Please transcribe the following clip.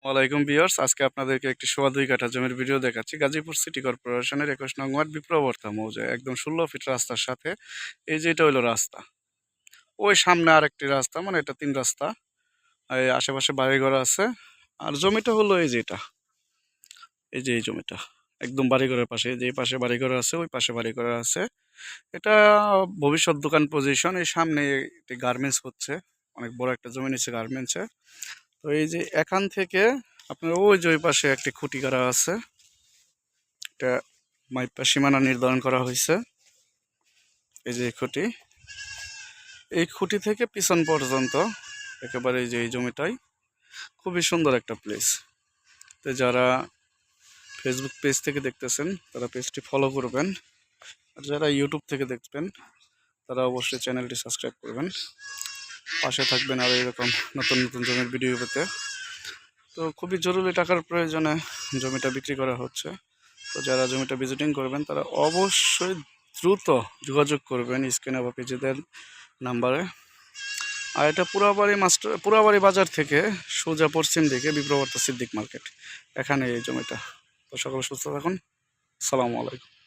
ওয়ালাইকুম ভিউয়ার্স, আজকে আপনাদেরকে একটি সোয়া 2 কাঠা জমির ভিডিও দেখাচ্ছি। গাজীপুর সিটি কর্পোরেশনের 21 নং ওয়ার্ড বিপ্রবর্তা মৌজায় একদম 16 ফিট রাস্তার সাথে এই যে এটা হইলো রাস্তা। ওই সামনে আরেকটি রাস্তা, মানে এটা 3 রাস্তা। এই আশেপাশে বাড়িঘর আছে। আর জমিটা হলো এই যে এটা, এই যে এই জমিটা একদম বাড়িঘরের পাশে, এই যে এই পাশে বাড়িঘর আছে, ওই পাশে বাড়িঘর আছে। এটা ভবিষ্যৎ দোকান পজিশন। এই সামনে একটি গার্মেন্টস হচ্ছে, অনেক বড় একটা জমি নিচ্ছে গার্মেন্টসে। তো এই যে এখান থেকে আপনার ওই যে ওই পাশে একটি খুঁটি গাড়া আছে, এটা মাইপা সীমানা নির্ধারণ করা হয়েছে। এই যে খুঁটি, এই খুঁটি থেকে পিছন পর্যন্ত একেবারে এই যে এই জমিটাই খুবই সুন্দর একটা প্লেস। তো যারা ফেসবুক পেজ থেকে দেখতেছেন তারা পেজটি ফলো করবেন, আর যারা ইউটিউব থেকে দেখবেন তারা অবশ্যই চ্যানেলটি সাবস্ক্রাইব করবেন, পাশে থাকবেন আর এরকম নতুন নতুন জমির ভিডিও পেতে। তো খুবই জরুরি টাকার প্রয়োজনে জমিটা বিক্রি করা হচ্ছে। তো যারা জমিটা ভিজিটিং করবেন তারা অবশ্যই দ্রুত যোগাযোগ করবেন স্ক্রিনে বা পেজেদের নাম্বারে। আর এটা পুরাবাড়ি বাজার থেকে সোজা পশ্চিম দিকে বিপ্রবর্তা সিদ্দিক মার্কেট, এখানে এই জমিটা। তো সকলে সুস্থ থাকুন। আসসালামু আলাইকুম।